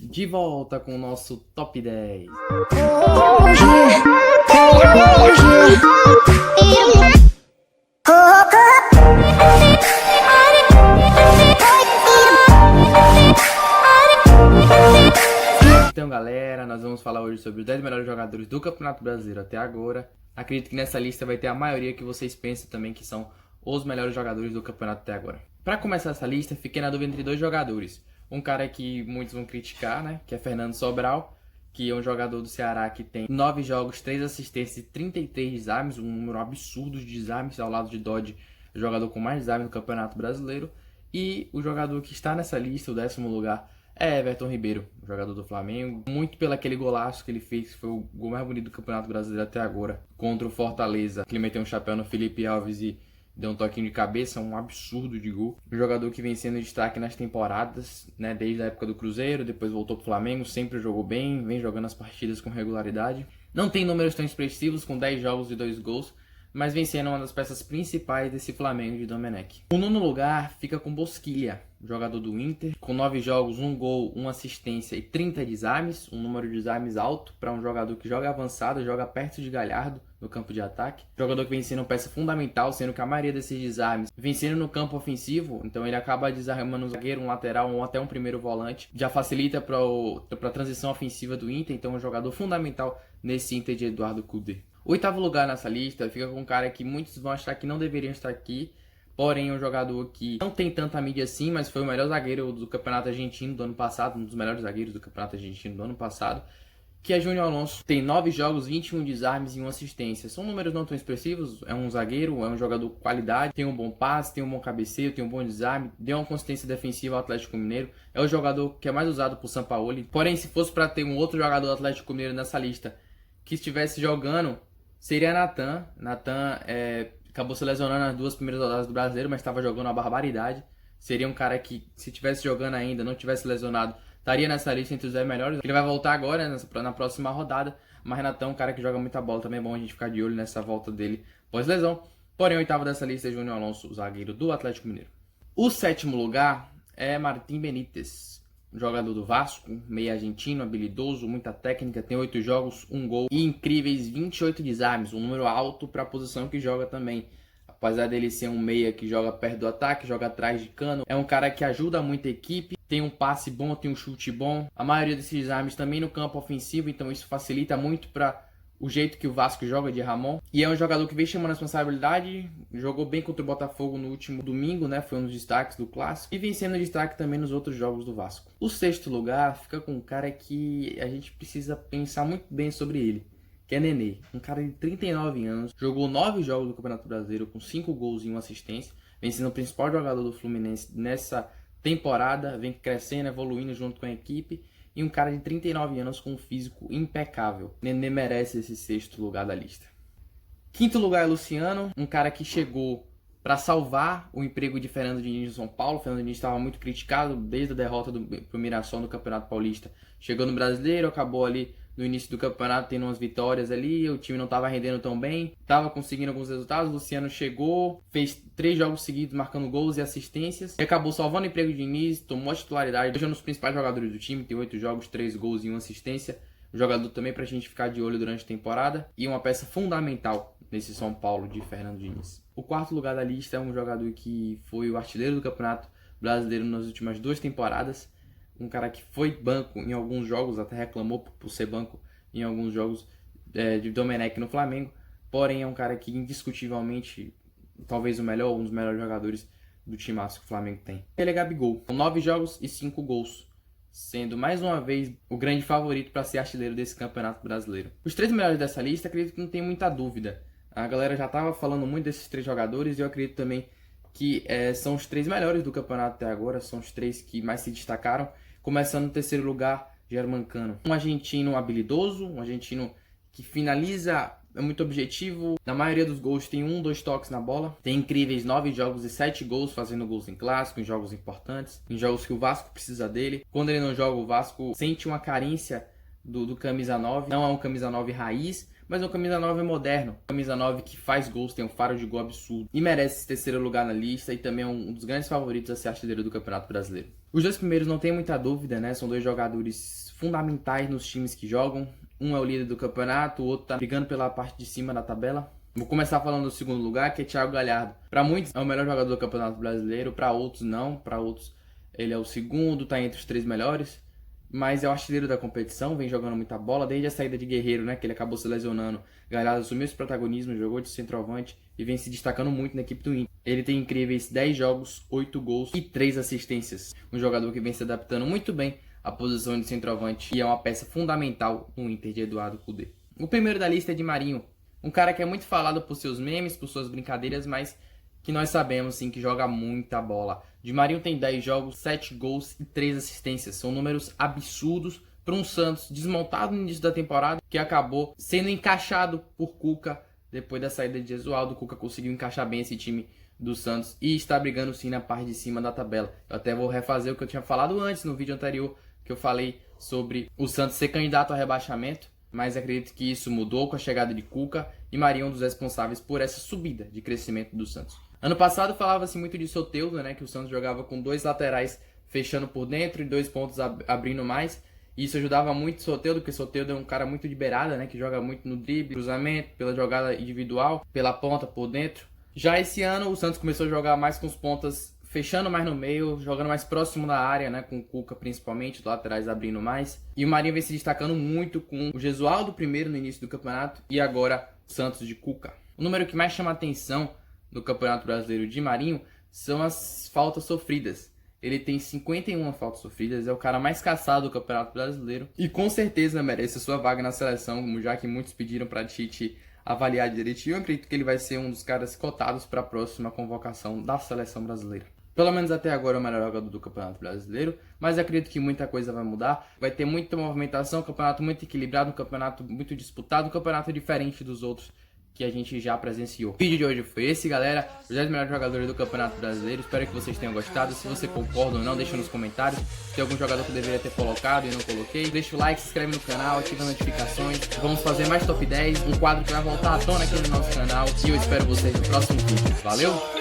de volta com o nosso Top 10. Então galera, nós vamos falar hoje sobre os 10 melhores jogadores do Campeonato Brasileiro até agora. Acredito que nessa lista vai ter a maioria que vocês pensam também que são os melhores jogadores do campeonato até agora. Para começar essa lista, fiquei na dúvida entre dois jogadores. Um cara que muitos vão criticar, né, que é Fernando Sobral, que é um jogador do Ceará que tem 9 jogos, 3 assistências e 33 desarmes, um número absurdo de desarmes, ao lado de Dodge, o jogador com mais desarmes no Campeonato Brasileiro. E o jogador que está nessa lista, o 10º lugar, é Everton Ribeiro, jogador do Flamengo. Muito pelo aquele golaço que ele fez, que foi o gol mais bonito do Campeonato Brasileiro até agora, contra o Fortaleza. Ele meteu um chapéu no Felipe Alves e deu um toquinho de cabeça, um absurdo de gol. Um jogador que vem sendo destaque nas temporadas, né, desde a época do Cruzeiro, depois voltou pro Flamengo, sempre jogou bem, vem jogando as partidas com regularidade. Não tem números tão expressivos, com 10 jogos e 2 gols, mas vem sendo uma das peças principais desse Flamengo de Domenech. O nono lugar fica com Bosquilha, jogador do Inter, com 9 jogos, 1 gol, 1 assistência e 30 desarmes, um número de desarmes alto para um jogador que joga avançado, joga perto de Galhardo no campo de ataque. Jogador que vem sendo peça fundamental, sendo que a maioria desses desarmes vem sendo no campo ofensivo, então ele acaba desarmando um zagueiro, um lateral ou até um primeiro volante. Já facilita para a transição ofensiva do Inter, então é um jogador fundamental nesse Inter de Eduardo Cudê. O 8º lugar nessa lista fica com um cara que muitos vão achar que não deveriam estar aqui, porém é um jogador que não tem tanta mídia assim, mas foi o melhor zagueiro do Campeonato Argentino do ano passado, um dos melhores zagueiros do Campeonato Argentino do ano passado, que é Júnior Alonso. Tem 9 jogos, 21 desarmes e 1 assistência. São números não tão expressivos, é um zagueiro, é um jogador com qualidade, tem um bom passe, tem um bom cabeceio, tem um bom desarme, deu uma consistência defensiva ao Atlético Mineiro, é o jogador que é mais usado por Sampaoli. Porém, se fosse para ter um outro jogador do Atlético Mineiro nessa lista que estivesse jogando, seria Natan. Natan acabou se lesionando nas 2 primeiras rodadas do Brasileiro, mas estava jogando uma barbaridade. Seria um cara que, se estivesse jogando ainda, não tivesse lesionado, estaria nessa lista entre os 10 melhores. Ele vai voltar agora, né, na próxima rodada, mas Natan é um cara que joga muita bola, também é bom a gente ficar de olho nessa volta dele pós-lesão. Porém, o 8º dessa lista é Júnior Alonso, o zagueiro do Atlético Mineiro. O 7º lugar é Martín Benítez, jogador do Vasco, meio argentino, habilidoso, muita técnica, tem 8 jogos, 1 gol e incríveis 28 desarmes, um número alto para a posição que joga também. Apesar dele ser um meia que joga perto do ataque, joga atrás de cano, é um cara que ajuda muito a equipe, tem um passe bom, tem um chute bom. A maioria desses desarmes também no campo ofensivo, então isso facilita muito para o jeito que o Vasco joga de Ramon. E é um jogador que vem chamando a responsabilidade, jogou bem contra o Botafogo no último domingo, né? Foi um dos destaques do Clássico. E vem sendo destaque também nos outros jogos do Vasco. O 6º lugar fica com um cara que a gente precisa pensar muito bem sobre ele, que é Nenê. Um cara de 39 anos, jogou 9 jogos do Campeonato Brasileiro com 5 gols e 1 assistência. Vem sendo o principal jogador do Fluminense nessa temporada, vem crescendo, evoluindo junto com a equipe. E um cara de 39 anos com um físico impecável. Nenê merece esse 6º lugar da lista. 5º lugar é Luciano, um cara que chegou para salvar o emprego de Fernando Diniz no São Paulo. Fernando Diniz estava muito criticado desde a derrota pro Mirassol no Campeonato Paulista. Chegou no Brasileiro, acabou ali no início do campeonato tendo umas vitórias ali, o time não estava rendendo tão bem, estava conseguindo alguns resultados. Luciano chegou, fez 3 jogos seguidos marcando gols e assistências, e acabou salvando o emprego de Diniz, tomou a titularidade, hoje é um dos principais jogadores do time, tem 8 jogos, 3 gols e 1 assistência, jogador também pra gente ficar de olho durante a temporada, e uma peça fundamental nesse São Paulo de Fernando Diniz. O 4º lugar da lista é um jogador que foi o artilheiro do Campeonato Brasileiro nas últimas 2 temporadas, um cara que foi banco em alguns jogos, até reclamou por ser banco em alguns jogos de Domenech no Flamengo, porém é um cara que indiscutivelmente, talvez o melhor, um dos melhores jogadores do timaço que o Flamengo tem. Ele é Gabigol, com 9 jogos e 5 gols, sendo mais uma vez o grande favorito para ser artilheiro desse Campeonato Brasileiro. Os 3 melhores dessa lista, acredito que não tem muita dúvida. A galera já estava falando muito desses 3 jogadores e eu acredito também que são os 3 melhores do campeonato até agora, são os 3 que mais se destacaram. Começando no 3º lugar, Germancano. Um argentino habilidoso, um argentino que finaliza, é muito objetivo. Na maioria dos gols tem 1, 2 toques na bola. Tem incríveis 9 jogos e 7 gols, fazendo gols em clássico, em jogos importantes, em jogos que o Vasco precisa dele. Quando ele não joga, o Vasco sente uma carência do camisa 9. Não é um camisa 9 raiz, mas o camisa 9 é moderno. Camisa 9 que faz gols, tem um faro de gol absurdo e merece esse terceiro lugar na lista e também é um dos grandes favoritos a ser artilheiro do Campeonato Brasileiro. Os dois primeiros não tem muita dúvida, né? São dois jogadores fundamentais nos times que jogam. Um é o líder do campeonato, o outro tá brigando pela parte de cima da tabela. Vou começar falando do segundo lugar, que é Thiago Galhardo. Para muitos é o melhor jogador do Campeonato Brasileiro, para outros não. Para outros ele é o segundo, tá entre os 3 melhores. Mas é o artilheiro da competição, vem jogando muita bola desde a saída de Guerreiro, né, que ele acabou se lesionando. Galhardo assumiu esse protagonismo, jogou de centroavante e vem se destacando muito na equipe do Inter. Ele tem incríveis 10 jogos, 8 gols e 3 assistências. Um jogador que vem se adaptando muito bem à posição de centroavante e é uma peça fundamental no Inter de Eduardo Cudê. O primeiro da lista é Di Marinho, um cara que é muito falado por seus memes, por suas brincadeiras, mas que nós sabemos sim que joga muita bola. Di Marinho tem 10 jogos, 7 gols e 3 assistências. São números absurdos para um Santos desmontado no início da temporada, que acabou sendo encaixado por Cuca depois da saída de Jesualdo. Cuca conseguiu encaixar bem esse time do Santos e está brigando sim na parte de cima da tabela. Eu até vou refazer o que eu tinha falado antes no vídeo anterior, que eu falei sobre o Santos ser candidato ao rebaixamento, mas acredito que isso mudou com a chegada de Cuca e Marinho é um dos responsáveis por essa subida de crescimento do Santos. Ano passado falava-se muito de Soteldo, né, que o Santos jogava com 2 laterais fechando por dentro e 2 pontos abrindo mais. E isso ajudava muito o Soteldo, porque o Soteldo é um cara muito de beirada, né, que joga muito no drible, cruzamento, pela jogada individual, pela ponta por dentro. Já esse ano o Santos começou a jogar mais com os pontas fechando mais no meio, jogando mais próximo da área, né, com o Cuca principalmente, os laterais abrindo mais. E o Marinho vem se destacando muito com o Jesualdo primeiro no início do campeonato e agora o Santos de Cuca. O número que mais chama atenção no Campeonato Brasileiro de Marinho são as faltas sofridas. Ele tem 51 faltas sofridas, é o cara mais caçado do Campeonato Brasileiro e com certeza merece a sua vaga na seleção, já que muitos pediram para Tite avaliar direitinho. Eu acredito que ele vai ser um dos caras cotados para a próxima convocação da seleção brasileira. Pelo menos até agora é o melhor jogador do Campeonato Brasileiro, mas acredito que muita coisa vai mudar. Vai ter muita movimentação, um campeonato muito equilibrado, um campeonato muito disputado, um campeonato diferente dos outros que a gente já presenciou. O vídeo de hoje foi esse, galera. Os 10 melhores jogadores do Campeonato Brasileiro. Espero que vocês tenham gostado. Se você concorda ou não, deixa nos comentários. Se tem algum jogador que eu deveria ter colocado e não coloquei, deixa o like, se inscreve no canal, ativa as notificações. Vamos fazer mais top 10, um quadro que vai voltar à tona aqui no nosso canal. E eu espero vocês no próximo vídeo. Valeu!